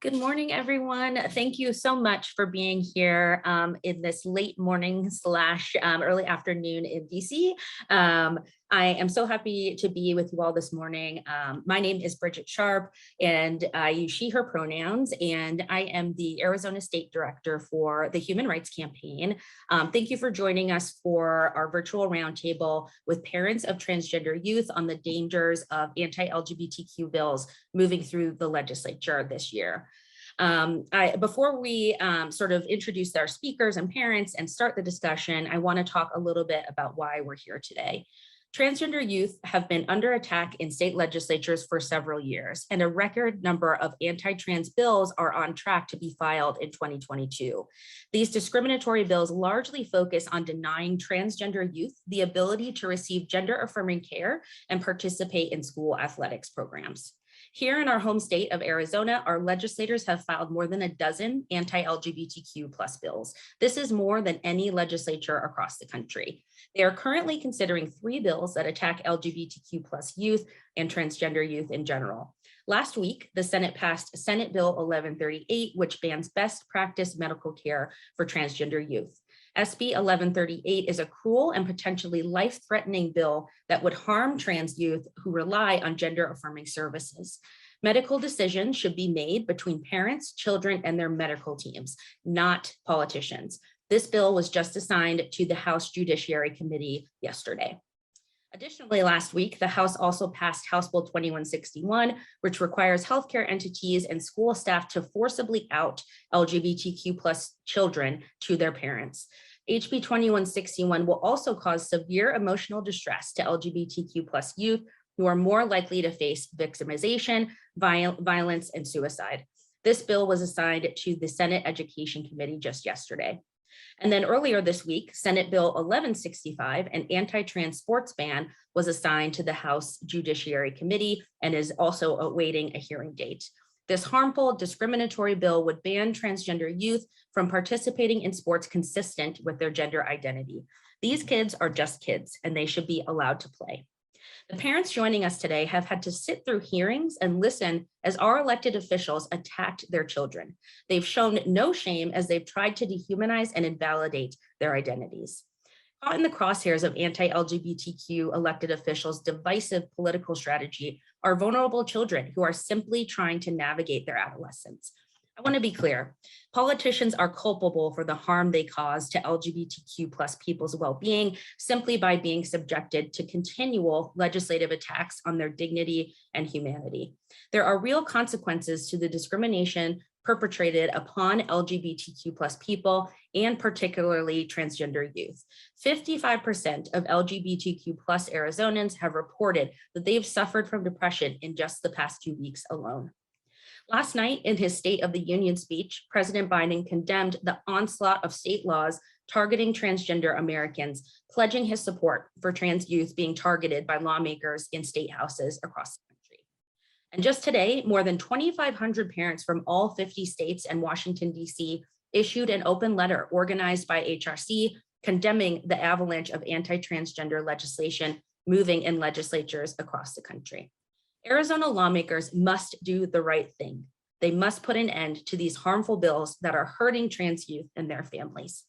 Good morning, everyone. Thank you so much for being here in this late morning / early afternoon in DC. I am so happy to be with you all this morning. My name is Bridget Sharp, and I use she, her pronouns, and I am the Arizona State Director for the Human Rights Campaign. Thank you for joining us for our virtual roundtable with parents of transgender youth on the dangers of anti-LGBTQ bills moving through the legislature this year. Before we sort of introduce our speakers and parents and start the discussion, I want to talk a little bit about why we're here today. Transgender youth have been under attack in state legislatures for several years, and a record number of anti-trans bills are on track to be filed in 2022. These discriminatory bills largely focus on denying transgender youth the ability to receive gender-affirming care and participate in school athletics programs. Here in our home state of Arizona, our legislators have filed more than a dozen anti-LGBTQ+ bills. This is more than any legislature across the country. They are currently considering 3 bills that attack LGBTQ+ youth and transgender youth in general. Last week, the Senate passed Senate Bill 1138, which bans best practice medical care for transgender youth. SB 1138 is a cruel and potentially life-threatening bill that would harm trans youth who rely on gender-affirming services. Medical decisions should be made between parents, children, and their medical teams, not politicians. This bill was just assigned to the House Judiciary Committee yesterday. Additionally, last week, the House also passed House Bill 2161, which requires healthcare entities and school staff to forcibly out LGBTQ+ children to their parents. HB 2161 will also cause severe emotional distress to LGBTQ+ youth who are more likely to face victimization, violence, and suicide. This bill was assigned to the Senate Education Committee just yesterday. And then earlier this week, Senate Bill 1165, an anti-trans sports ban, was assigned to the House Judiciary Committee and is also awaiting a hearing date. This harmful, discriminatory bill would ban transgender youth from participating in sports consistent with their gender identity. These kids are just kids, and they should be allowed to play. The parents joining us today have had to sit through hearings and listen as our elected officials attacked their children. They've shown no shame as they've tried to dehumanize and invalidate their identities. Caught in the crosshairs of anti-LGBTQ elected officials' divisive political strategy are vulnerable children who are simply trying to navigate their adolescence. I want to be clear, politicians are culpable for the harm they cause to LGBTQ+ people's well-being simply by being subjected to continual legislative attacks on their dignity and humanity. There are real consequences to the discrimination perpetrated upon LGBTQ+ people and particularly transgender youth. 55% of LGBTQ+ Arizonans have reported that they've suffered from depression in just the past 2 weeks alone. Last night, in his State of the Union speech, President Biden condemned the onslaught of state laws targeting transgender Americans, pledging his support for trans youth being targeted by lawmakers in state houses across the country. And just today, more than 2,500 parents from all 50 states and Washington, D.C. issued an open letter organized by HRC condemning the avalanche of anti-transgender legislation moving in legislatures across the country. Arizona lawmakers must do the right thing. They must put an end to these harmful bills that are hurting trans youth and their families.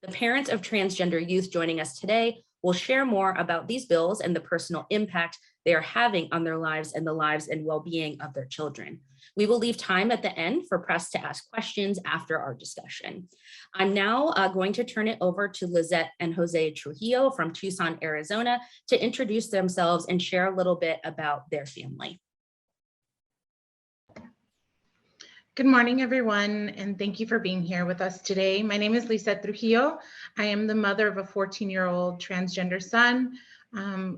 The parents of transgender youth joining us today will share more about these bills and the personal impact they are having on their lives and the lives and well-being of their children. We will leave time at the end for press to ask questions after our discussion. I'm now going to turn it over to Lizette and Jose Trujillo from Tucson, Arizona, to introduce themselves and share a little bit about their family. Good morning, everyone, and thank you for being here with us today. My name is Lizette Trujillo. I am the mother of a 14-year-old transgender son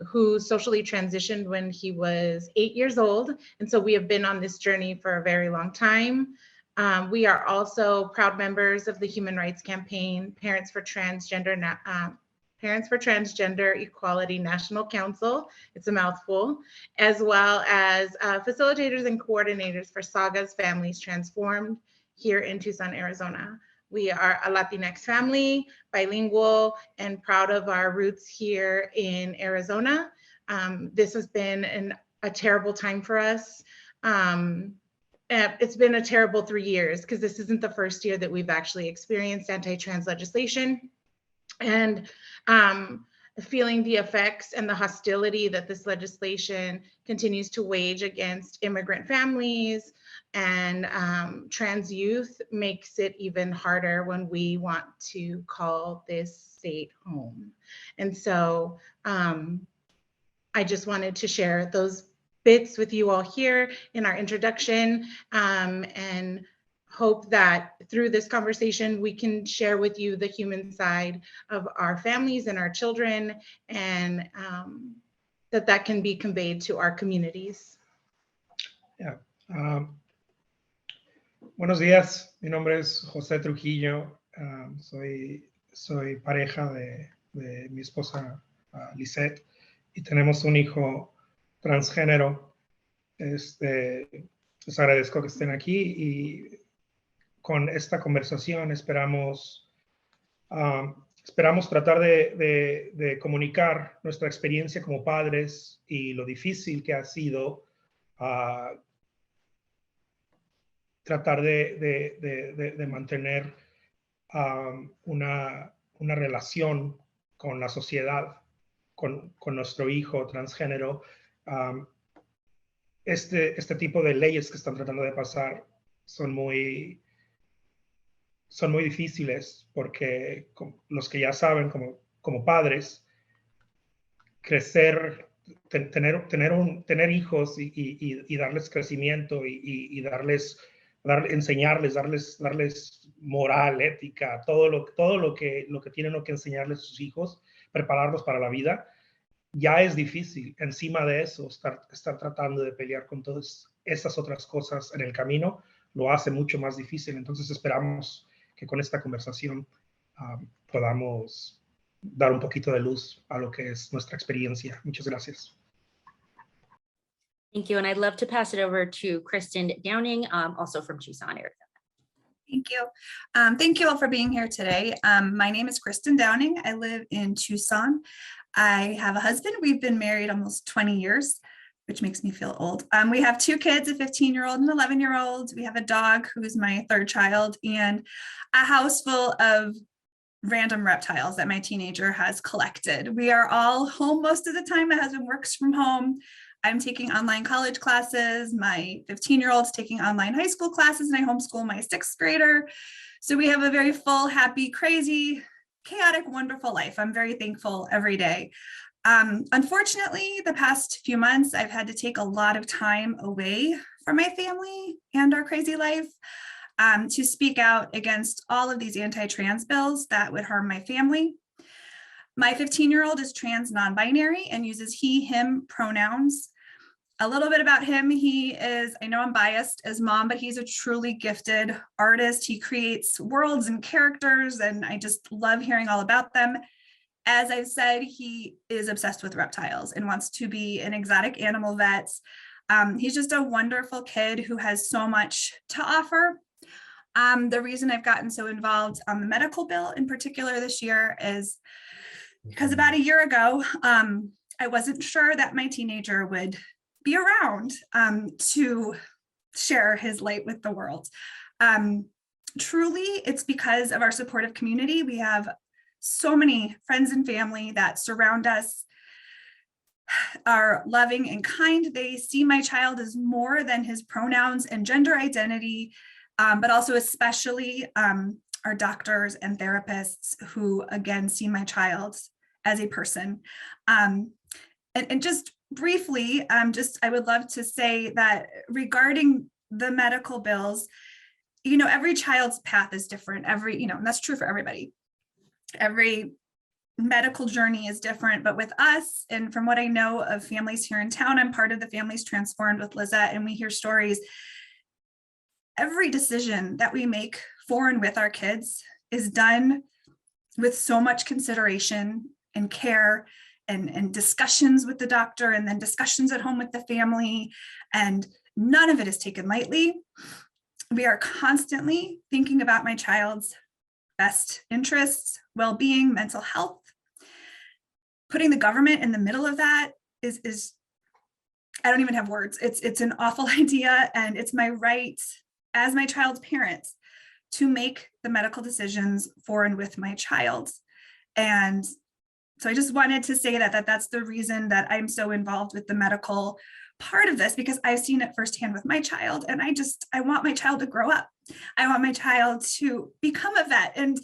who socially transitioned when he was 8 years old. And so we have been on this journey for a very long time. We are also proud members of the Human Rights Campaign, Parents for Transgender Equality National Council, it's a mouthful, as well as facilitators and coordinators for Saga's Families Transformed here in Tucson, Arizona. We are a Latinx family, bilingual, and proud of our roots here in Arizona. This has been a terrible time for us. it's been a terrible 3 years because this isn't the first year that we've actually experienced anti-trans legislation. And feeling the effects and the hostility that this legislation continues to wage against immigrant families and trans youth makes it even harder when we want to call this state home. And so I just wanted to share those bits with you all here in our introduction, and hope that through this conversation, we can share with you the human side of our families and our children, and that can be conveyed to our communities. Yeah. Buenos días, mi nombre es José Trujillo, soy pareja de mi esposa Lisette, y tenemos un hijo transgénero. Les agradezco que estén aquí, y con esta conversación esperamos tratar de comunicar nuestra experiencia como padres y lo difícil que ha sido tratar de mantener una relación con la sociedad, con nuestro hijo transgénero. Este tipo de leyes que están tratando de pasar son muy difíciles, porque los que ya saben como padres, crecer, tener hijos y darles crecimiento y enseñarles, darles moral, ética, todo lo que tienen que enseñarles a sus hijos, prepararlos para la vida, ya es difícil. Encima de eso, estar tratando de pelear con todas esas otras cosas en el camino, lo hace mucho más difícil. Entonces esperamos que con esta conversación podamos dar un poquito de luz a lo que es nuestra experiencia. Muchas gracias. Thank you. And I'd love to pass it over to Kristen Downing, also from Tucson, Arizona. Thank you. Thank you all for being here today. My name is Kristen Downing. I live in Tucson. I have a husband. We've been married almost 20 years, which makes me feel old. We have 2 kids, a 15-year-old and 11-year-old. We have a dog who's my 3rd child, and a house full of random reptiles that my teenager has collected. We are all home most of the time. My husband works from home. I'm taking online college classes. My 15-year-old's taking online high school classes, and I homeschool my 6th grader. So we have a very full, happy, crazy, chaotic, wonderful life. I'm very thankful every day. Unfortunately, the past few months, I've had to take a lot of time away from my family and our crazy life to speak out against all of these anti-trans bills that would harm my family. My 15-year-old is trans non-binary and uses he, him pronouns. A little bit about him: he is, I know I'm biased as mom, but he's a truly gifted artist. He creates worlds and characters, and I just love hearing all about them. As I've said, he is obsessed with reptiles and wants to be an exotic animal vet. He's just a wonderful kid who has so much to offer. The reason I've gotten so involved on the medical bill in particular this year is because about a year ago, I wasn't sure that my teenager would be around to share his light with the world. Truly, it's because of our supportive community. We have so many friends and family that surround us, are loving and kind. They see my child as more than his pronouns and gender identity, but also especially our doctors and therapists who, again, see my child as a person. And just briefly, I would love to say that regarding the medical bills, every child's path is different. And that's true for everybody. Every medical journey is different, but with us, and from what I know of families here in town, I'm part of the Families Transformed with Lizette, and we hear stories. Every decision that we make for and with our kids is done with so much consideration and care and discussions with the doctor, and then discussions at home with the family, and none of it is taken lightly. We are constantly thinking about my child's best interests, well-being, mental health. Putting the government in the middle of that is I don't even have words. It's an awful idea, and it's my right as my child's parent to make the medical decisions for and with my child. And so I just wanted to say that's the reason that I'm so involved with the medical part of this, because I've seen it firsthand with my child, and I want my child to grow up. I want my child to become a vet and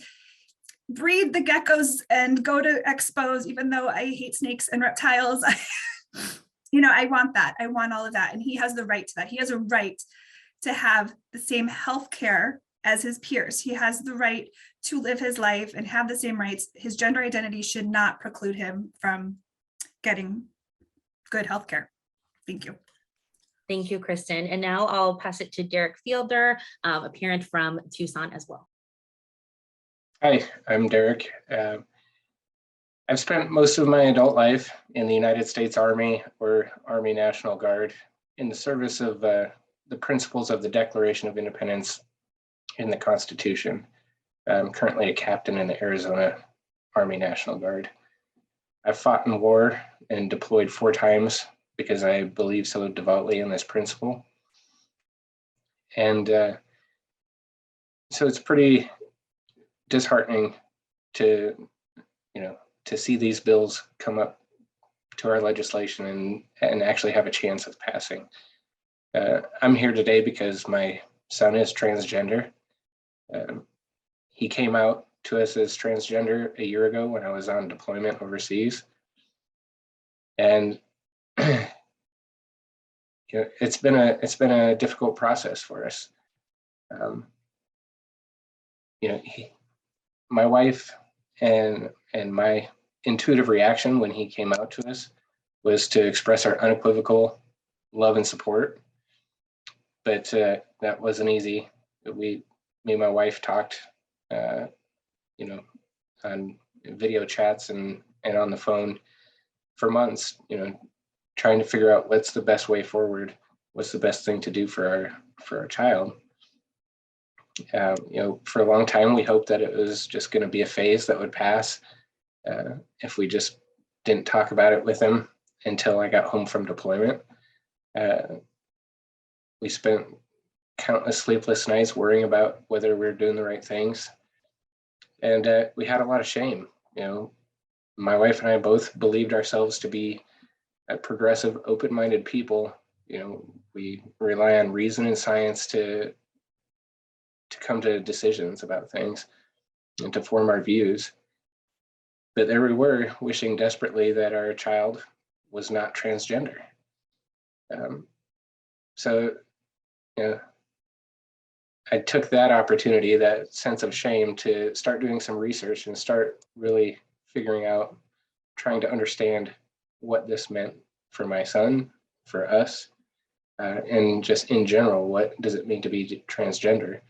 breed the geckos and go to expos, even though I hate snakes and reptiles. I want that. I want all of that. And he has the right to that. He has a right to have the same health care as his peers. He has the right to live his life and have the same rights. His gender identity should not preclude him from getting good health care. Thank you. Thank you, Kristen. And now I'll pass it to Derek Fielder, a parent from Tucson as well. Hi, I'm Derek. I've spent most of my adult life in the United States Army or Army National Guard in the service of the principles of the Declaration of Independence in the Constitution. I'm currently a captain in the Arizona Army National Guard. I've fought in war and deployed 4 times because I believe so devoutly in this principle. And so it's pretty disheartening to, to see these bills come up to our legislation and actually have a chance of passing. I'm here today because my son is transgender. He came out to us as transgender a year ago when I was on deployment overseas. And it's been a difficult process for us. My wife and my intuitive reaction when he came out to us was to express our unequivocal love and support, but that wasn't easy. Me and my wife talked, on video chats and on the phone for months, trying to figure out what's the best way forward, what's the best thing to do for our child. For a long time, we hoped that it was just going to be a phase that would pass if we just didn't talk about it with him until I got home from deployment. We spent countless sleepless nights worrying about whether we were doing the right things. And we had a lot of shame. My wife and I both believed ourselves to be progressive, open-minded people. We rely on reason and science to come to decisions about things and to form our views. But there we were, wishing desperately that our child was not transgender. So I took that opportunity, that sense of shame, to start doing some research and start really figuring out, trying to understand what this meant for my son, for us, and just in general, what does it mean to be transgender?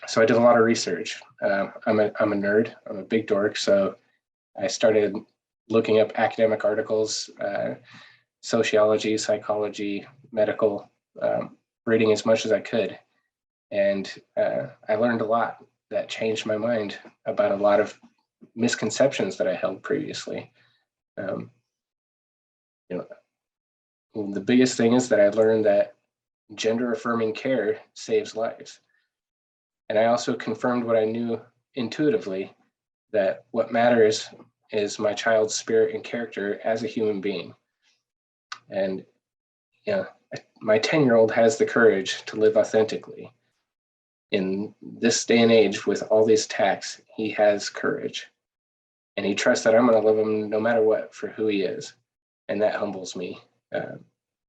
So I did a lot of research. I'm a nerd. I'm a big dork. So I started looking up academic articles, sociology, psychology, medical, reading as much as I could. And I learned a lot that changed my mind about a lot of misconceptions that I held previously. The biggest thing is that I learned that gender affirming care saves lives. And I also confirmed what I knew intuitively, that what matters is my child's spirit and character as a human being. And my 10-year-old has the courage to live authentically. In this day and age, with all these attacks, he has courage. And he trusts that I'm going to love him no matter what for who he is. And that humbles me.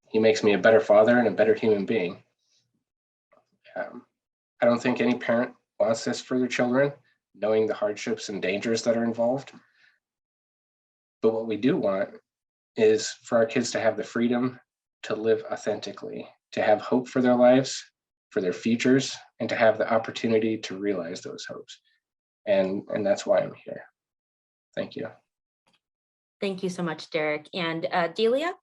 He makes me a better father and a better human being. I don't think any parent wants this for their children, knowing the hardships and dangers that are involved. But what we do want is for our kids to have the freedom to live authentically, to have hope for their lives, for their futures, and to have the opportunity to realize those hopes. And that's why I'm here. Thank you. Thank you so much, Derek. And Delia?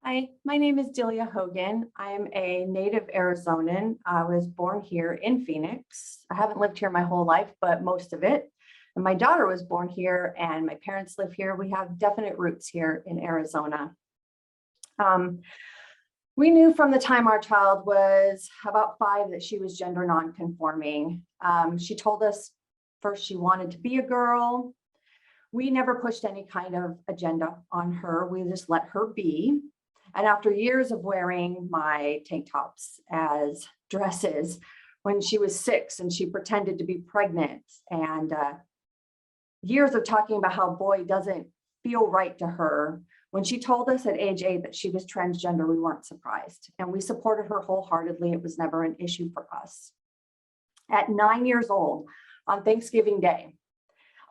Hi, my name is Delia Hogan. I am a native Arizonan. I was born here in Phoenix. I haven't lived here my whole life, but most of it. And my daughter was born here and my parents live here. We have definite roots here in Arizona. We knew from the time our child was about 5 that she was gender non-conforming. She told us first she wanted to be a girl. We never pushed any kind of agenda on her. We just let her be. And after years of wearing my tank tops as dresses, when she was 6 and she pretended to be pregnant, and years of talking about how boy doesn't feel right to her, when she told us at age 8 that she was transgender, we weren't surprised, and we supported her wholeheartedly. It was never an issue for us. At 9 years old, on Thanksgiving Day,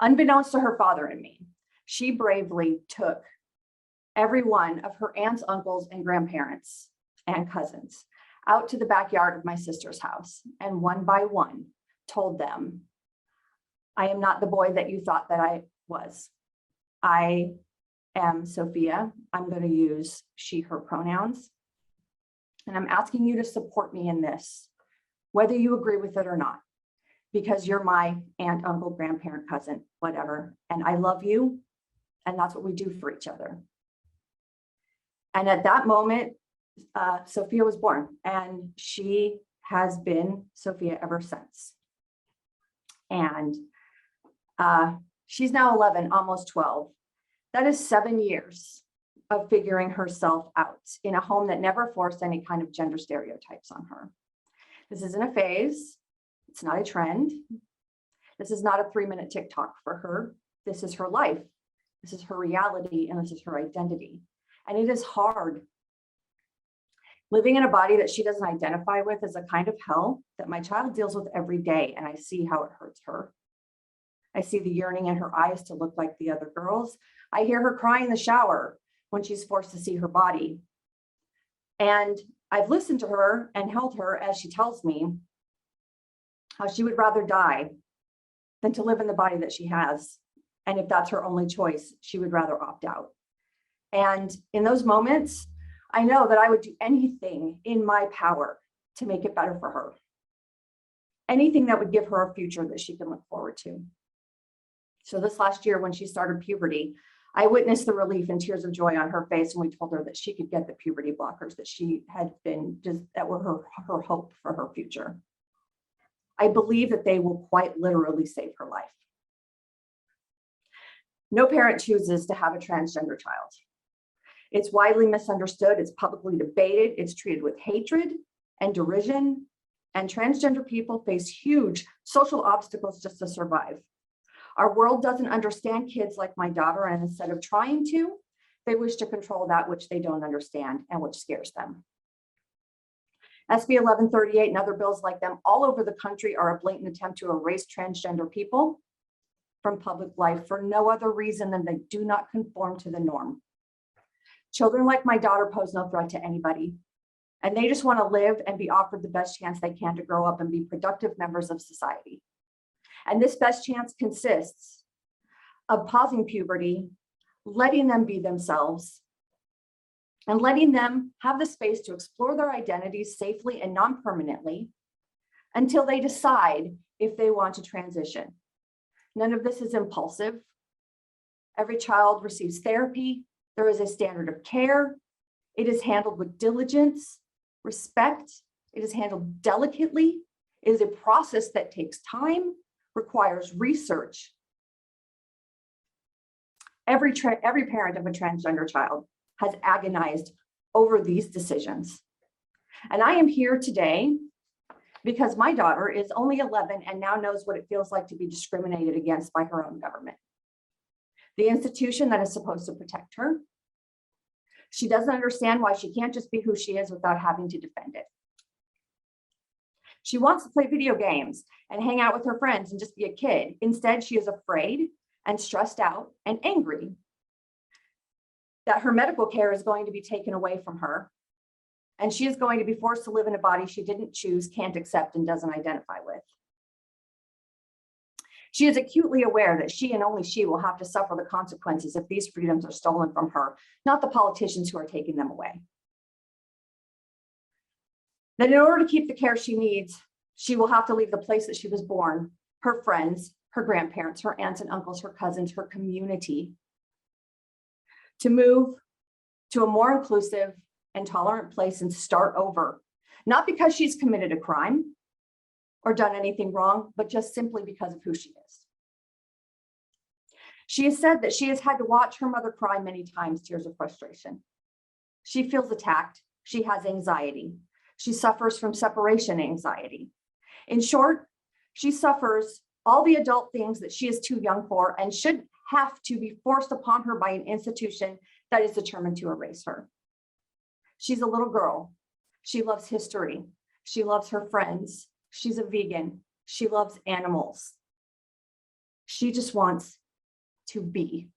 unbeknownst to her father and me, she bravely took every one of her aunts, uncles, and grandparents and cousins out to the backyard of my sister's house, and one by one told them, I am not the boy that you thought that I was. I am Sophia. I'm going to use she, her pronouns. And I'm asking you to support me in this, whether you agree with it or not, because you're my aunt, uncle, grandparent, cousin, whatever. And I love you. And that's what we do for each other. And at that moment, Sophia was born, and she has been Sophia ever since. And she's now 11, almost 12. That is 7 years of figuring herself out in a home that never forced any kind of gender stereotypes on her. This isn't a phase. It's not a trend. This is not a 3-minute TikTok for her. This is her life. This is her reality, and this is her identity. And it is hard. Living in a body that she doesn't identify with is a kind of hell that my child deals with every day, and I see how it hurts her. I see the yearning in her eyes to look like the other girls. I hear her cry in the shower when she's forced to see her body. And I've listened to her and held her as she tells me how she would rather die than to live in the body that she has. And if that's her only choice, she would rather opt out. And in those moments, I know that I would do anything in my power to make it better for her. Anything that would give her a future that she can look forward to. So this last year, when she started puberty, I witnessed the relief and tears of joy on her face when we told her that she could get the puberty blockers that she had been just, that were her hope for her future. I believe that they will quite literally save her life. No parent chooses to have a transgender child. It's widely misunderstood, it's publicly debated, it's treated with hatred and derision, and transgender people face huge social obstacles just to survive. Our world doesn't understand kids like my daughter, and instead of trying to, they wish to control that which they don't understand and which scares them. SB 1138 and other bills like them all over the country are a blatant attempt to erase transgender people from public life for no other reason than they do not conform to the norm. Children like my daughter pose no threat to anybody, and they just want to live and be offered the best chance they can to grow up and be productive members of society. And this best chance consists of pausing puberty, letting them be themselves, and letting them have the space to explore their identities safely and non-permanently until they decide if they want to transition. None of this is impulsive. Every child receives therapy. There is a standard of care. It is handled with diligence, respect. It is handled delicately. It is a process that takes time, requires research. Every parent of a transgender child has agonized over these decisions. And I am here today because my daughter is only 11 and now knows what it feels like to be discriminated against by her own government, the institution that is supposed to protect her. She doesn't understand why she can't just be who she is without having to defend it. She wants to play video games and hang out with her friends and just be a kid. Instead, she is afraid and stressed out and angry that her medical care is going to be taken away from her, and she is going to be forced to live in a body she didn't choose, can't accept, and doesn't identify with. She is acutely aware that she and only she will have to suffer the consequences if these freedoms are stolen from her, not the politicians who are taking them away. That in order to keep the care she needs, she will have to leave the place that she was born, her friends, her grandparents, her aunts and uncles, her cousins, her community, to move to a more inclusive and tolerant place and start over. Not because she's committed a crime or done anything wrong, but just simply because of who she is. She has said that she has had to watch her mother cry many times, tears of frustration. She feels attacked. She has anxiety. She suffers from separation anxiety. In short, she suffers all the adult things that she is too young for and should have to be forced upon her by an institution that is determined to erase her. She's a little girl. She loves history. She loves her friends. She's a vegan. She loves animals. She just wants to be.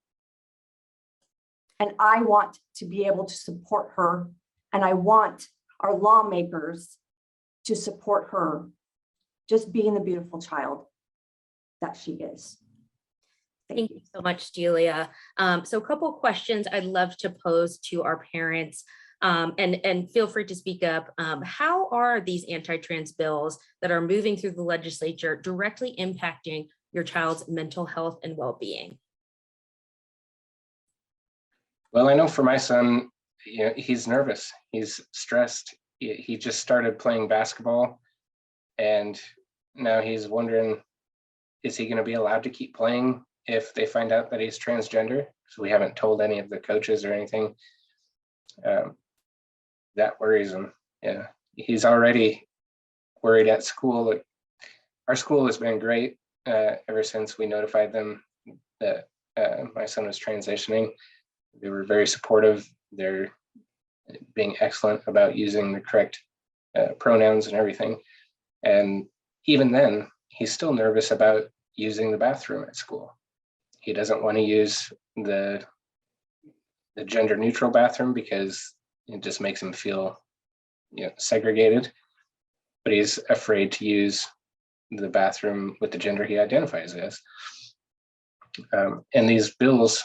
And I want to be able to support her. And I want our lawmakers to support her just being the beautiful child that she is. Thank you so much, Delia. So a couple of questions I'd love to pose to our parents, and feel free to speak up. How are these anti-trans bills that are moving through the legislature directly impacting your child's mental health and well-being? Well, I know for my son, he's nervous, he's stressed. He just started playing basketball, and now he's wondering, is he going to be allowed to keep playing if they find out that he's transgender? So we haven't told any of the coaches or anything. That worries him. Yeah, he's already worried at school. Our school has been great ever since we notified them that my son was transitioning. They were very supportive. They're being excellent about using the correct pronouns and everything. And even then, he's still nervous about using the bathroom at school. He doesn't want to use the gender neutral bathroom because it just makes him feel, segregated. But he's afraid to use the bathroom with the gender he identifies as. And these bills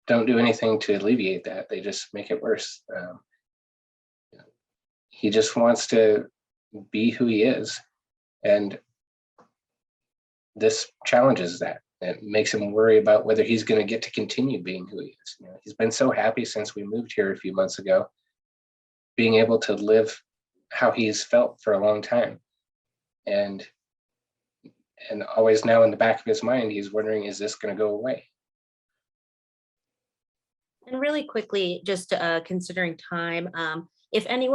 don't do anything to alleviate that. They just make it worse. He just wants to be who he is. And this challenges that. It makes him worry about whether he's going to get to continue being who he is. He's been so happy since we moved here a few months ago, being able to live how he's felt for a long time. And always now in the back of his mind, he's wondering, is this going to go away? And really quickly, just considering time, if any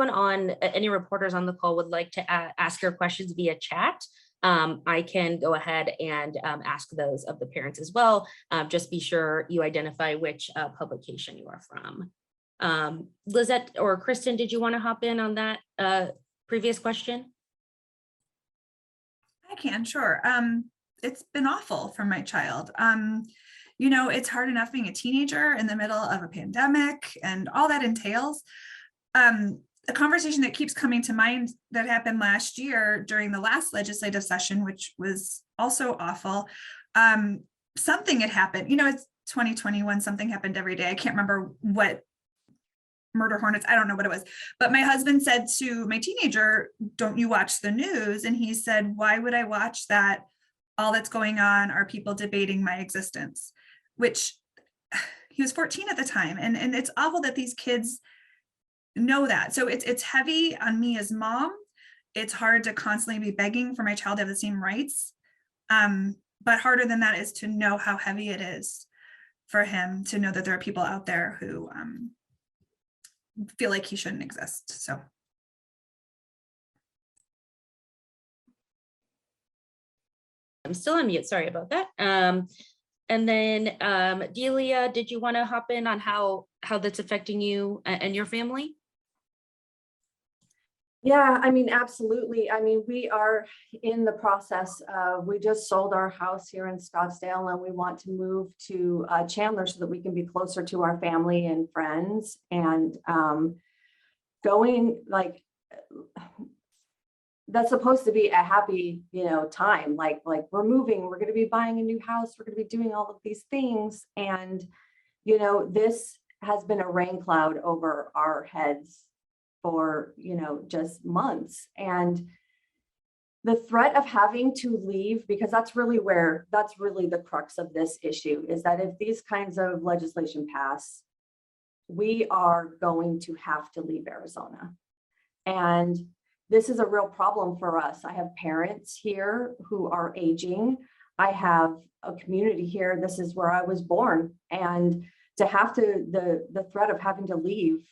reporters on the call would like to ask your questions via chat, I can go ahead and ask those of the parents as well. Just be sure you identify which publication you are from. Lizette or Kristen, did you want to hop in on that previous question? I can, sure. It's been awful for my child. It's hard enough being a teenager in the middle of a pandemic and all that entails. A conversation that keeps coming to mind that happened last year during the last legislative session, which was also awful. Something had happened, it's 2021, something happened every day. I can't remember what murder hornets, I don't know what it was, but my husband said to my teenager, don't you watch the news? And he said, why would I watch that? All that's going on are people debating my existence, which he was 14 at the time. And it's awful that these kids know that. So it's heavy on me as mom. It's hard to constantly be begging for my child to have the same rights. But harder than that is to know how heavy it is for him to know that there are people out there who feel like he shouldn't exist. So. I'm still on mute, sorry about that. And then Delia, did you want to hop in on how that's affecting you and your family? Yeah, absolutely. We are in the process of, we just sold our house here in Scottsdale and we want to move to Chandler so that we can be closer to our family and friends, and going that's supposed to be a happy, time. Like we're moving, we're going to be buying a new house, we're going to be doing all of these things. And, this has been a rain cloud over our heads for, just months. And the threat of having to leave, because that's really the crux of this issue, is that if these kinds of legislation pass, we are going to have to leave Arizona. And this is a real problem for us. I have parents here who are aging. I have a community here. This is where I was born. And to have to, the threat of having to leave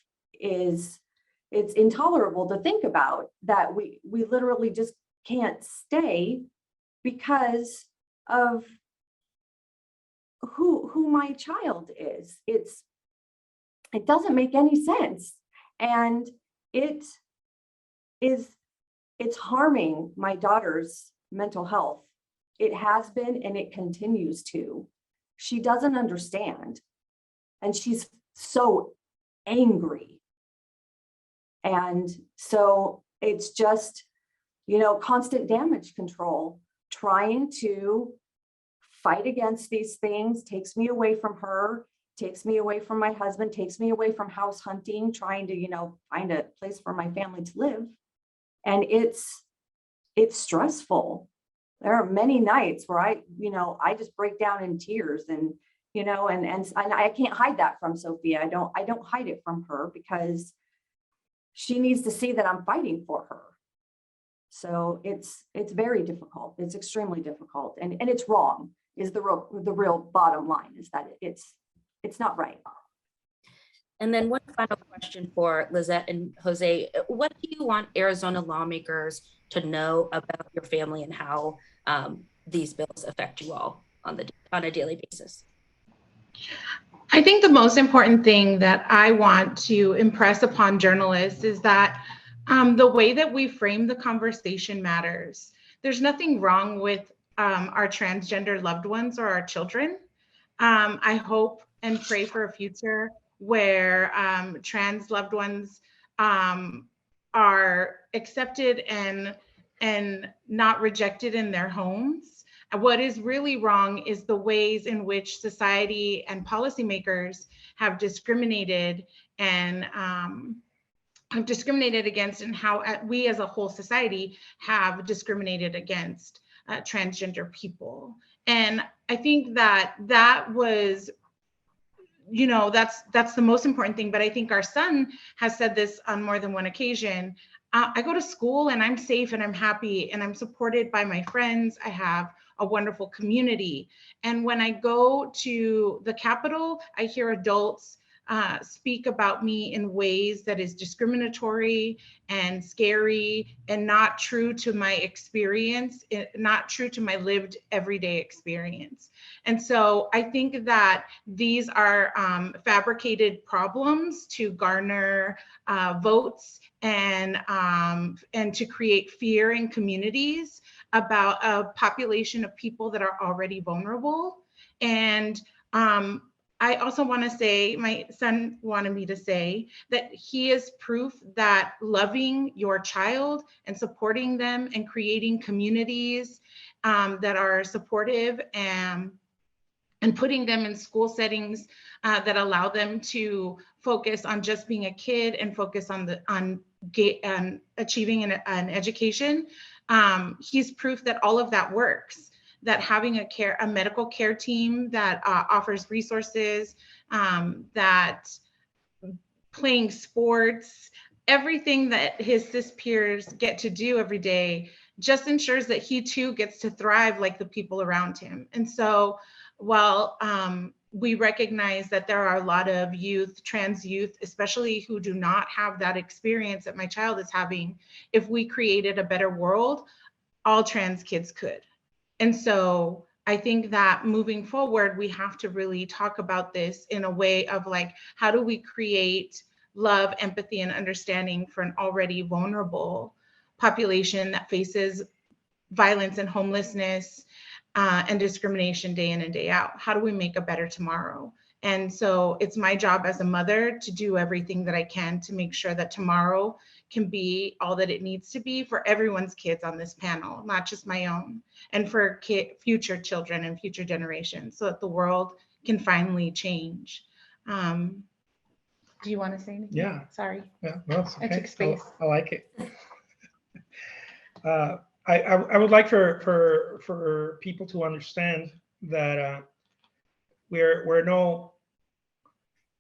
it's intolerable to think about, that we literally just can't stay because of who my child is. It doesn't make any sense. And it's harming my daughter's mental health. It has been, and it continues to. She doesn't understand. And she's so angry. And so it's just, constant damage control, trying to fight against these things, takes me away from her, takes me away from my husband, takes me away from house hunting, trying to, find a place for my family to live. And it's stressful. There are many nights where I just break down in tears, and, and I can't hide that from Sophia. I don't hide it from her, because she needs to see that I'm fighting for her. So it's very difficult. It's extremely difficult, and it's wrong, is the real bottom line, is that it's not right. And then one final question for Lizette and Jose. What do you want Arizona lawmakers to know about your family and how these bills affect you all on a daily basis? I think the most important thing that I want to impress upon journalists is that the way that we frame the conversation matters. There's nothing wrong with our transgender loved ones or our children. I hope and pray for a future where trans loved ones are accepted and not rejected in their homes. What is really wrong is the ways in which society and policymakers have discriminated and against, and how we as a whole society have discriminated against transgender people. And I think that was, that's the most important thing. But I think our son has said this on more than one occasion. I go to school and I'm safe and I'm happy and I'm supported by my friends. I have a wonderful community. And when I go to the Capitol, I hear adults speak about me in ways that is discriminatory and scary and not true to my experience, not true to my lived everyday experience. And so I think that these are fabricated problems to garner votes and to create fear in communities about a population of people that are already vulnerable. And I also want to say, my son wanted me to say that he is proof that loving your child and supporting them and creating communities that are supportive and putting them in school settings that allow them to focus on just being a kid and focus on achieving an education. He's proof that all of that works. That having a medical care team that offers resources, that playing sports, everything that his cis peers get to do every day just ensures that he too gets to thrive like the people around him. And so while we recognize that there are a lot of youth, trans youth, especially who do not have that experience that my child is having, if we created a better world, all trans kids could. And so I think that moving forward, we have to really talk about this in a way of like, how do we create love, empathy, and understanding for an already vulnerable population that faces violence and homelessness and discrimination day in and day out? How do we make a better tomorrow? And so it's my job as a mother to do everything that I can to make sure that tomorrow can be all that it needs to be for everyone's kids on this panel, not just my own, and for future children and future generations, so that the world can finally change. Do you want to say anything? Yeah. Sorry. Yeah, no, it's okay. I took space. I like it. I would like for people to understand that we're no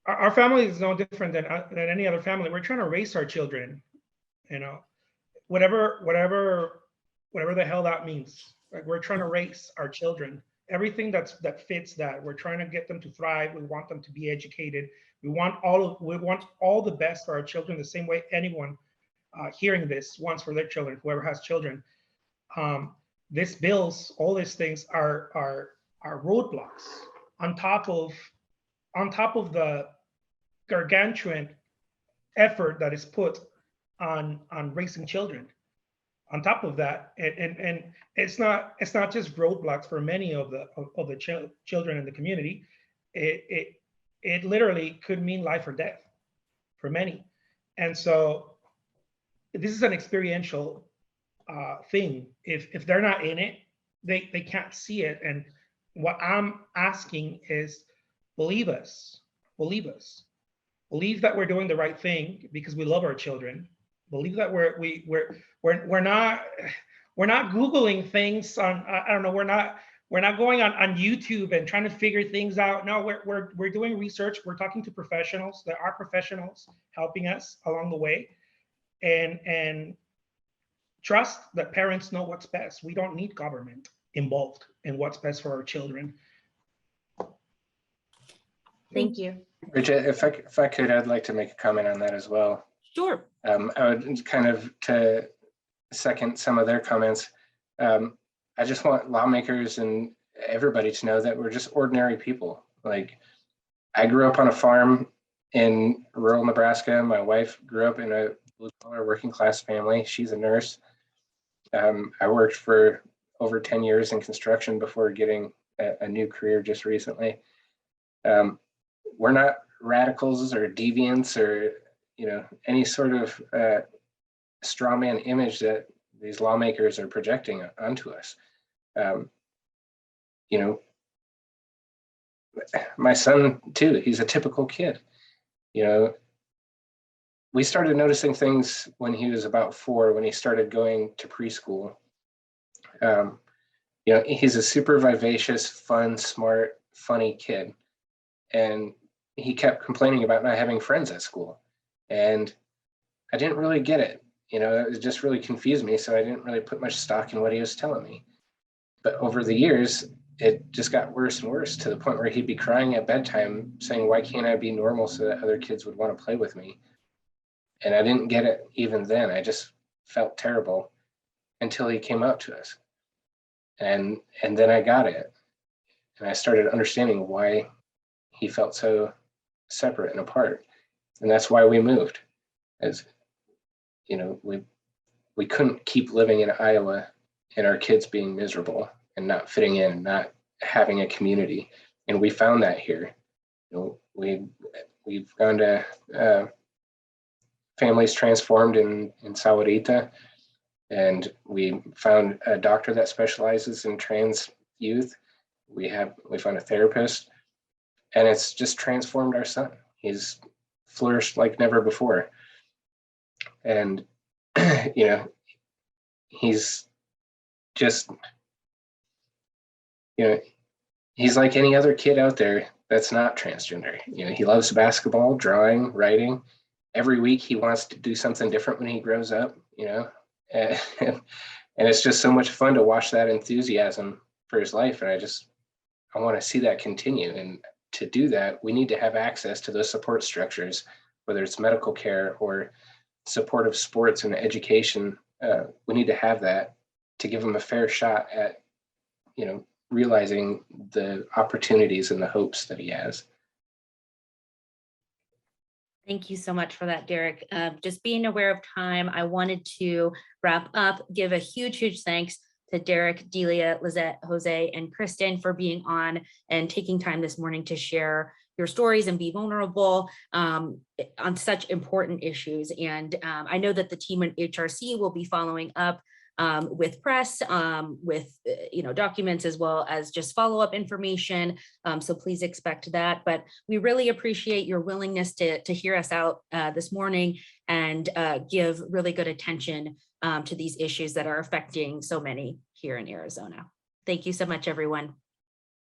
our family is no different than any other family. We're trying to raise our children, you know, whatever the hell that means. Like, we're trying to raise our children. Everything that fits that. We're trying to get them to thrive. We want them to be educated. We want all the best for our children, the same way anyone hearing this wants for their children, whoever has children. This bills, all these things are roadblocks on top of the gargantuan effort that is put on raising children. On top of that, and it's not just roadblocks for many of the children in the community. It literally could mean life or death for many. And so this is an experiential thing. If they're not in it, they can't see it. And what I'm asking is, believe us. Believe that we're doing the right thing because we love our children. Believe that we're not Googling things on, I don't know, we're not going on YouTube and trying to figure things out. No, we're doing research. We're talking to professionals. There are professionals helping us along the way, and trust that parents know what's best. We don't need government involved in what's best for our children. Thank you. Bridget, if I could, I'd like to make a comment on that as well. Sure. I would kind of to second some of their comments. I just want lawmakers and everybody to know that we're just ordinary people. Like, I grew up on a farm in rural Nebraska. My wife grew up in a blue-collar working class family. She's a nurse. I worked for over 10 years in construction before getting a new career just recently. We're not radicals or deviants or, you know, any sort of straw man image that these lawmakers are projecting onto us. You know, my son too, he's a typical kid. You know, we started noticing things when he was about 4, when he started going to preschool. You know, he's a super vivacious, fun, smart, funny kid. And he kept complaining about not having friends at school. And I didn't really get it. You know, it just really confused me. So I didn't really put much stock in what he was telling me. But over the years, it just got worse and worse, to the point where he'd be crying at bedtime saying, why can't I be normal so that other kids would want to play with me? And I didn't get it even then. I just felt terrible until he came out to us. And then I got it. And I started understanding why he felt so separate and apart. And that's why we moved. As you know, we couldn't keep living in Iowa and our kids being miserable and not fitting in, not having a community. And we found that here. You know, we've gone to Families Transformed in Sahuarita, and we found a doctor that specializes in trans youth. We found a therapist, and it's just transformed our son. He's flourished like never before. And, you know, he's just, you know, he's like any other kid out there that's not transgender. You know, he loves basketball, drawing, writing. Every week he wants to do something different when he grows up, you know, and it's just so much fun to watch that enthusiasm for his life. And I want to see that continue. And to do that, we need to have access to those support structures, whether it's medical care or supportive sports and education. We need to have that to give him a fair shot at, you know, realizing the opportunities and the hopes that he has. Thank you so much for that, Derek. Just being aware of time, I wanted to wrap up, give a huge thanks to Derek, Delia, Lizette, Jose, and Kristen for being on and taking time this morning to share your stories and be vulnerable on such important issues. And I know that the team at HRC will be following up with press, with documents, as well as just follow-up information. So please expect that. But we really appreciate your willingness to hear us out this morning and give really good attention to these issues that are affecting so many here in Arizona. Thank you so much, everyone.